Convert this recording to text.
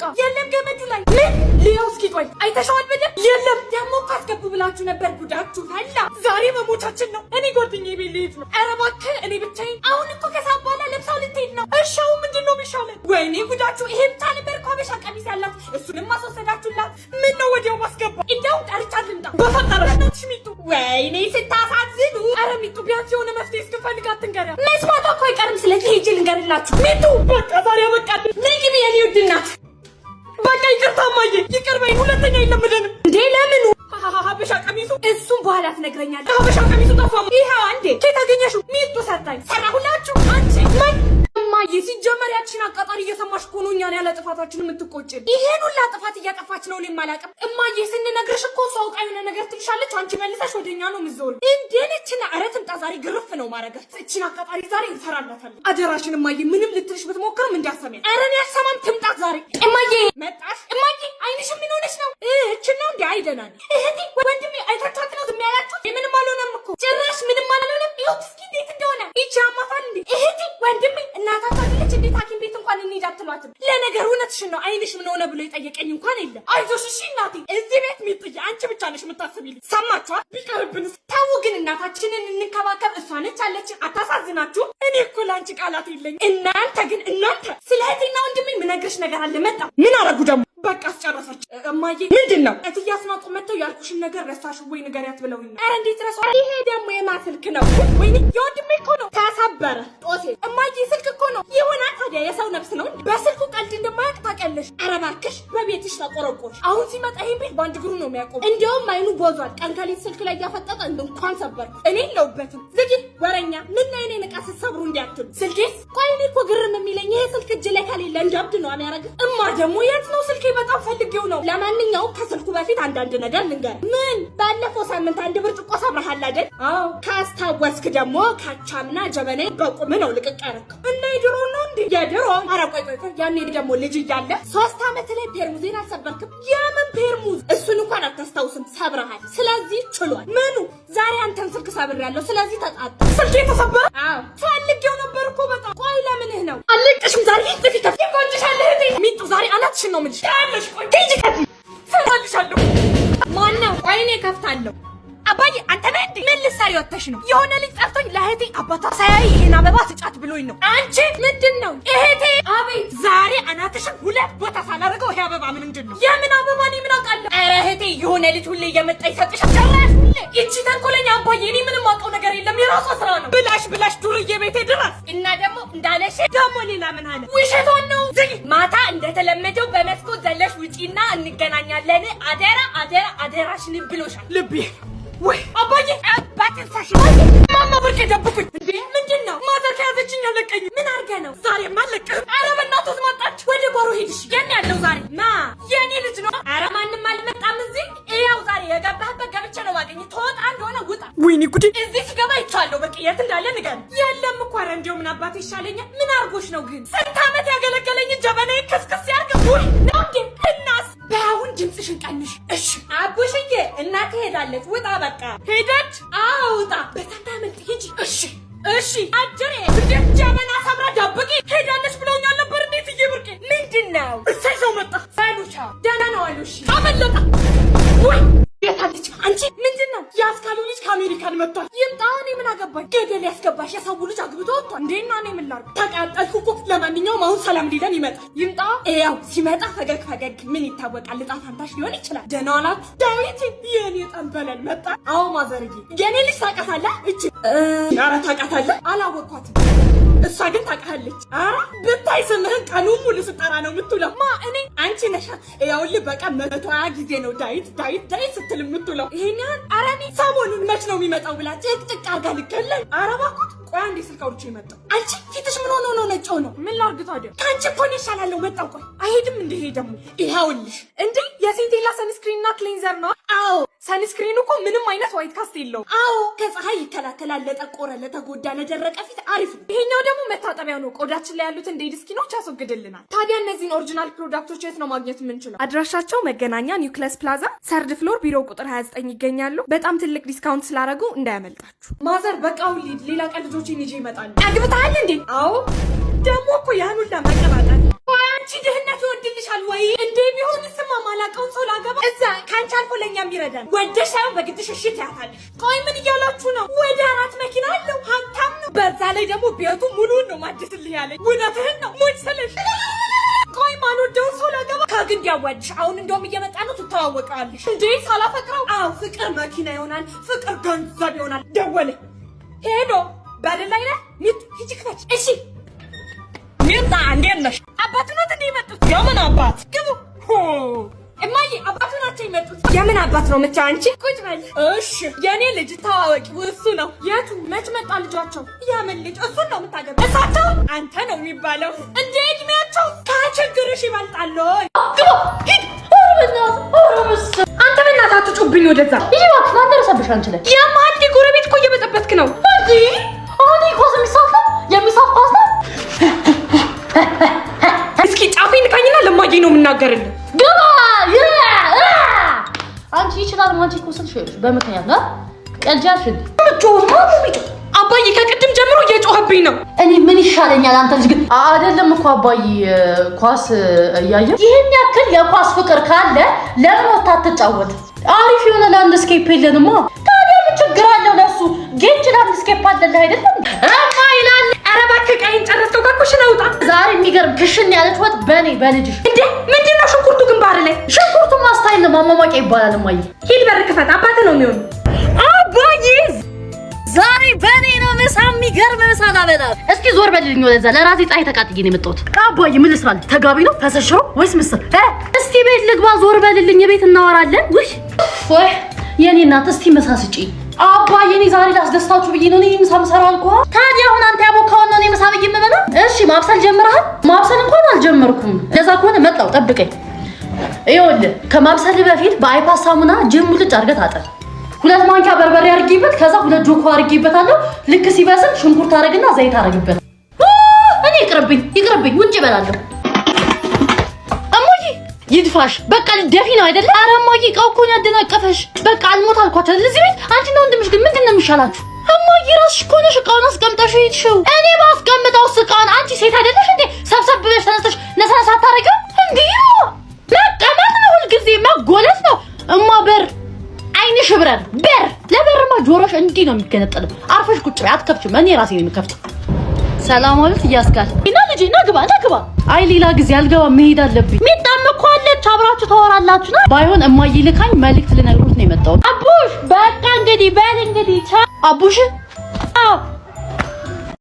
በቃ የለም ገመዱ ላይ ምን ሊያው እስኪ ቆይ አይተሻዋል በደም የለም ደግሞ ካስገቡ ብላችሁ ነበር ጉዳችሁ ፈላ ዛሬ መሞቻችን ነው እኔ ጓደኛዬ ቤት ልሄድ ነው ኧረ እባክህ እኔ ብቻዬን አሁን እኮ ከሰዓት በኋላ ለብሳው ልትሄድ ነው እሻው ምንድነው የሚሻለን ወይኔ ጉዳችሁ ይሄ ብቻ ነበር እኮ ሀበሻ ቀሚስ ያላት እሱንም ማስወሰዳችሁላት ምን ነው ወዲያው ማስገባ እንደው ጠርቻት ልምጣ በፈጠረናትሽ ሚጡ ወይኔ ስታሳዝኑ ኧረ ሚጡ ቢያንስ የሆነ መፍትሄ እስክፈልግ አትንገሪያ መስማቷ እኮ አይቀርም ስለዚህ ሂጂ ልንገርላችሁ ሚጡ በቃ ዛሬ በቃ ነይ ግቢ የኔ ውድ እናት በቃ ይቅርታ እማዬ ይቅር በይኝ ሁለተኛ አይለምደንም እንዴ ለምኑ ሀበሻ ቀሚሱ እሱም በኋላ ትነግረኛለህ ሀበሻ ቀሚሱ ጠፋ ይሄው አንዴ ከየት አገኘሽው ሚጡ ሰጣኝ ሰራሁላችሁ አንቺ እማዬ ሲጀመር ያቺን አቃጣሪ እየሰማሽ እኮ ነው እኛን ያለ ጥፋታችን የምትቆጭን ይሄን ሁላ ጥፋት እያጠፋች ነው እኔም አላውቅም እማዬ ስንነግርሽ እኮ ሰው አውቃ የሆነ ነገር ትልሻለች አንቺ መልሰሽ ወደኛ ነው የምትዞሪ እንዴ ነችና ኧረ ትምጣ ዛሬ ግርፍ ነው ማረጋት እቺን አቃጣሪ ዛሬ እንሰራላታለን አደራሽን እማዬ ምንም ልትልሽ ብትሞክርም እንዳሰሚያ ኧረ እኔ አልሰማም ትምጣ ዛሬ እማዬ መጣሽ እማዬ አይንሽ ምን ሆነሽ ነው እቺን ነው እንዴ አይደናል እህቴ ወንድሜ አይታችኋት ነው ዝም ያላችሁ ምንም አልሆነም እኮ ጭራሽ ምንም አልሆነም ይሁት እስኪ እንዴት እንደሆነ ይቺ አማታል እንዴ እህቴ ወንድሜ እናታችሁ አይደለች እንዴት ሐኪም ቤት እንኳን እንሂድ አትሏትም ለነገሩ እውነትሽን ነው አይንሽ ምን ሆነ ብሎ የጠየቀኝ እንኳን የለም አይዞሽ እሺ እናቴ እዚህ ቤት ሚጥዬ አንቺ ብቻ ነሽ የምታስቢልኝ ሰማችኋት ቢቀርብንስ ታው ግን እናታችንን እንከባከብ እሷ ነች አለች አታሳዝናችሁ እኔ እኮ ላንቺ ቃላት የለኝ እናንተ ግን እናንተ ስለ እህቴና ወንድሜ ምነግርሽ ነገር አለ መጣ ምን አረጉ ደግሞ በቃ አስጨረሰች እማዬ ምንድነው እትዬ አስማጡ መተው ያልኩሽን ነገር ረሳሽ ወይ ንገሪያት ብለውኝ ኧረ እንዴት ረሳሽ ይሄ ደግሞ የማስልክ ነው ወይኔ የወንድሜ እኮ ነው ተሰበረ ጦሴ እማዬ ስልክ እኮ ነው ይሆና ታዲያ የሰው ነፍስ ነው በስልኩ ቀልድ እንደማያውቅ ታውቂያለሽ ኧረ እባክሽ በቤትሽ ተቆረቆሽ አሁን ሲመጣ ይሄን ቤት በአንድ እግሩ ነው የሚያቆም እንዲያውም አይኑ ቦዟል ቀን ከሌት ስልክ ላይ እያፈጠጠ እንኳን ሰበርኩ እኔ የለሁበትም ዝጊ ወረኛ ምን ነው እኔ ንቃ ስትሰብሩ እንዲያትሉ ስልኬስ ቆይ እኔ እኮ ግርም የሚለኝ ይሄ ስልክ እጅ ላይ ከሌለ እንደብድ ነው የሚያረግ እማ ደግሞ የት ነው ስልኬ በጣም ፈልጌው ነው ለማንኛውም ከስልኩ በፊት አንዳንድ ነገር ልንገር ምን ባለፈው ሳምንት አንድ ብርጭቆ ሰብረሃል አይደል አዎ ካስታወስክ ደግሞ ካቻምና ጀበኔ በቁም ነው ልቅቅ ያረከው እና የድሮ ነው እንዴ የድሮ ኧረ ቆይ ያኔ ደግሞ ልጅ እያለ 3 አመት ላይ ፔርሙዜን አልሰበርክም የምን ፔርሙዝ እሱን እንኳን አታስታውስም ሰብረሃል ስለዚህ ችሏል ምኑ ዛሬ አንተን ስልክ ሰብሬያለሁ ስለዚህ ተጣጣ ስልኬ ተሰበረ አዎ ፈልጌው ነበር እኮ በጣም ቆይ ለምንህ ነው አልቅሽም ዛሬ ጥፊ ከፍቴ ቆንጭሻለህ እህቴ ሚጡ ዛሬ አናትሽን ነው የምልሽ ያለሽ ቆይ ሂጂ ከዚህ ሰራልሻለሁ ማነው ቆይ እኔ ከፍታለሁ አባዬ አንተ ነህ እንዴ ምን ልትሰሪ ወጥተሽ ነው የሆነ ልጅ ጠርቶኝ ለእህቴ አባቷ ሳያይ ይሄን አበባ ስጫት ብሎኝ ነው አንቺ ምንድነው እህቴ አቤት ዛሬ አናትሽን ሁለት ቦታ ሳላደርገው ይሄ አበባ ምንድን ነው የምን አበባ ነው ምን አውቃለሁ ኧረ እህቴ የሆነ ልጅ ሁሌ እየመጣ ይሰጥሻል ጨራሽ ሁሌ ይቺ ተንኮለኛ አባዬ እኔ ምንም አውቀው ነገር የለም የራሷ ስራ ነው ብላሽ ዱርዬ ቤቴ ድረስ እና ደግሞ እንዳለሽ ደግሞ ሌላ ምን አለ ውሸቷን ነው ዝግ ማታ እንደተለመደው በመስኮት ዘለሽ ውጪና እንገናኛለን አደራሽን ብሎሻል ልቤ ወይ አባዬ ባትንሳሽ ማማ ብርቄ ደብቁኝ እንዴ ምንድነው ማዘር ከያዘችኝ አለቀኝ ምን አርገ ነው ዛሬ ማለቀም ኧረ በእናትህ መጣች ወደ ጓሮ ሄድሽ የኔ ያለው ዛሬ ማ የኔ ልጅ ነው ኧረ ማንንም አልመጣም እዚህ ያው ዛሬ የገባህበት ገብቼ ነው ማገኘት ተወጣ እንደሆነ ውጣ ወይኔ ጉዴ እዚህ ሲገባ ይቻለው በቃ የት እንዳለ ንገር የለም እኮ ኧረ እንደው ምን አባቴ ይሻለኛል ምን አርጎሽ ነው ግን ስንት አመት ያገለገለኝ ጀበና ከስከስ ያርገው ወይ ነው ግን እናስ ባሁን ድምጽሽን ቀንሽ እሺ አቡሽዬ እናቴ ሄዳለች ውጣ በቃ ሄደች አዎ ውጣ በታታመልጥ ሂጂ እሺ አጀሬ እንዴት ጀበና ሰብራ ደብቂ ሄዳለች ብለውኛል ነበር እንዴት ይብርቂ ምንድነው እሰይ ሰው መጣ ሳሉቻ ደህና ነው አሉሽ አመለጣ ወይ የታለች አንቺ ምንድነው ያስካሉ ልጅ ከአሜሪካን መጥቷል ይምጣ እኔ ምን አገባኝ ገደል ያስገባሽ የሰው ልጅ አግብቶ ወጥቷል እንዴና እኔ ምን ላድርግ ተቃጠልኩ እኮ ለማንኛውም አሁን ሰላም ሊለን ይመጣል ይምጣ ያው ሲመጣ ፈገግ ምን ይታወቃል ዕጣ ፈንታሽ ሊሆን ይችላል ደህና ዋላት ዳዊት የኔ ጠንበለል መጣ አዎ ማዘርዬ የኔ ልጅ ታውቃታለህ እቺ ኧረ ታውቃታለህ አላወቅኳትም እሷ ግን ታውቃለች ኧረ ብታይ ስምህን ቀኑን ሙሉ ስጠራ ነው የምትውለው ማ እኔ አንቺ ነሽ ያውልህ በቀን 120 ጊዜ ነው ዳዊት ስትል የምትውለው ይሄን ያህል ኧረ እኔ ሰሞኑን መች ነው የሚመጣው ብላ ጭቅጭቅ አድርጋ ልከለኝ ኧረ እባክህ ቆይ አንዴ ስልክ አውርቼ መጣሁ አንቺ ፊትሽ ምን ሆኖ ነው ነጭ ነው ምን ላድርግ ታዲያ ካንቺ እኮ ነው ይሻላል መጣሁ ቆይ አይሄድም እንደ ይሄ ደግሞ ይኸውልሽ እንዴ የሴንቴላ ሰንስክሪን እና ክሊንዘር ነው አዎ ሰንስክሪኑ እኮ ምንም አይነት ዋይት ካስት የለውም አዎ ከፀሐይ ይከላከላል ለጠቆረ ለተጎዳ ለደረቀ ፊት አሪፍ ነው ይሄኛው ደግሞ መታጠቢያ ነው ቆዳችን ላይ ያሉትን ዴድ ስኪኖች ያስወግድልናል ታዲያ እነዚህን ኦሪጂናል ፕሮዳክቶች የት ነው ማግኘት የምንችለው አድራሻቸው መገናኛ ኒውክለስ ፕላዛ ሰርድ ፍሎር ቢሮ ቁጥር 29 ይገኛሉ በጣም ትልቅ ዲስካውንት ስላደረጉ እንዳያመልጣችሁ ማዘር በቃው ሌላ ቀን ልጆችን ይዤ ይመጣሉ አግብተሃል እንዴ አዎ ደግሞ እኮ ያን ሁላ መቀባጣል አንቺ ድህነት ይወድልሻል ይመጣል ወይ እንዴ? ቢሆን ስማ ማላቀውን ሰው ላገባ እዛ ካንቺ አልፎ ለኛም ይረዳል። ወደሽ ሳይሆን በግድሽ እሺ ትያታለሽ። ቆይ ምን እያላችሁ ነው? ወደ 4 መኪና አለው ሀብታም ነው። በዛ ላይ ደግሞ ቤቱ ሙሉውን ነው ማድስልህ ያለኝ። እውነትህን ነው ሙድ ስለሽ ቆይ ማን ወደው ሰው ላገባ ከግንድ ያዋድሽ። አሁን እንደውም እየመጣ ነው ትተዋወቃለሽ እንዴ? ሳላፈቅረው አው ፍቅር መኪና ይሆናል፣ ፍቅር ገንዘብ ይሆናል። ደወለ ሄዶ በደላይ ላይ ሚት ሂጂ ክፈች። እሺ ሚጣ እንዴት ነሽ? አባቱ ነው እንዴ የመጡት? የምን አባት ግቡ። እማዬ አባቱ ናቸው የመጡት። የምን አባት ነው የምትይው አንቺ? ቁጭ በል። እሺ የኔ ልጅ ተዋወቂው እሱ ነው። የቱ? መች መጣ ልጃቸው? የምን ልጅ? እሱን ነው የምታገባው? እሳቸው አንተ ነው የሚባለው እንዴ? እድሜያቸው ከችግርሽ ይበልጣል። ግቡ ሂድ። አንተ በእናትህ አትጩብኝ ወደዛ። ይሄ እባክህ አንተ ረሰብሽ አንቺ ላይ የማዲ ጎረቤት እኮ እየበጠበጥክ ነው እንዴ? አሁን ይቆስ የሚሳፋ ነው። እስኪ ጫፌን ካኝና ለማጂ ነው የምናገርልህ። ግባ አንቺ ይችላል ማንቺ ኮስልሽ በመከኛ ነው ቀልጃሽ አባዬ ከቅድም ጀምሮ እየጮህብኝ ነው። እኔ ምን ይሻለኛል? አንተ ልጅ ግን አይደለም እኮ አባዬ ኳስ እያየ ይሄን ያክል የኳስ ፍቅር ካለ ለምን ወጣ ተጫወት? አሪፍ የሆነ ላንድስኬፕ የለንማ። ታዲያ ምን ችግር አለው? ለሱ ጌች ላንድስኬፕ አለ አይደለም? እማ ይላል። ኧረ እባክህ ቀይን ጨረስከው ከኩሽና ውጣ። ዛሬ የሚገርም ክሽን ያለች ወጥ በልጅሽ እንዴ! ምንድነው ሽንኩርቱ ግንባር ላይ? ሽንኩርቱ ማስታይል ማማማቂያ ይባላል። እማዬ ሂድ በር ክፈት። አባቴ ነው የሚሆነው። አባዬ ዛሬ በኔ ነው ምሳ። የሚገርም ምሳ ታበላል። እስኪ ዞር በልልኝ ወደዛ። ለራሴ ፀሐይ ተቃጥዬ ነው የመጣሁት። አባዬ ምን ልስራልህ? ተጋቢ ነው ፈሰሽሮ ወይስ ምስር? እስቲ ቤት ልግባ። ዞር በልልኝ። ቤት እናወራለን። ወይ የኔ እናት እስቲ ምሳ ስጪ። አባዬ እኔ ዛሬ ላስደስታችሁ ብዬ ነው እኔ ምሳ ምሰራው አልኩህ። ታዲያ አሁን አንተ ያቦካውን ነው እኔ ምሳ ብዬ የምበላ? እሺ ማብሰል ጀምረሃል? ማብሰል እንኳን አልጀመርኩም። ለዛ ከሆነ መጣው ጠብቀኝ። ይኸውልህ ከማብሰል በፊት በአይፓስ ሳሙና ጅም ሙልጭ አድርገህ ታጠብ። 2 ማንኪያ በርበሬ አድርጌበት፣ ከዛ 2 ጆኮ አድርጌበታለሁ። ልክ ሲበስል ሽንኩርት አድርግና ዘይት አድርግበት። እኔ ይቅርብኝ ውንጭ እበላለሁ። እማዬ ይድፋሽ። በቃ ልደፊ ነው አይደለ? ኧረ እማዬ እቃው እኮ ነው ያደናቀፈሽ። በቃ አልሞት አልኳቸው። እዚህ ቤት አንቺና ወንድምሽ ግን ምንድን ነው የሚሻላችሁ? እማዬ ራስሽ እኮ ነሽ እቃውን አስቀምጠሽ ሄድሽው። እኔ ባስቀምጠው እቃውን አንቺ ሴት አይደለሽ እንዴ? ሰብሰብ ብለሽ ተነስተሽ ነሰነሳ አታረጊው እንዴ? መቀመጥ ነው ሁልጊዜ መጎለት ነው። እማ በር አይንሽ ብረን በር ለበርማ ጆሮሽ እንዲህ ነው የሚገነጠለው። አርፈሽ ቁጭ በይ አትከፍቺም። እኔ ራሴ ነኝ የምከፍተው። ሰላም አለች እያስካል እና ልጄ ናግባ። አይ ሌላ ጊዜ አልገባም መሄድ አለብኝ። ሚጣም እኮ አለች አብራችሁ ታወራላችሁ። ባይሆን እማዬ ልካኝ መልእክት ልነግሩት ነው የመጣሁት። አቡሽ በቃ እንግዲህ በል እንግዲህ አቡሽ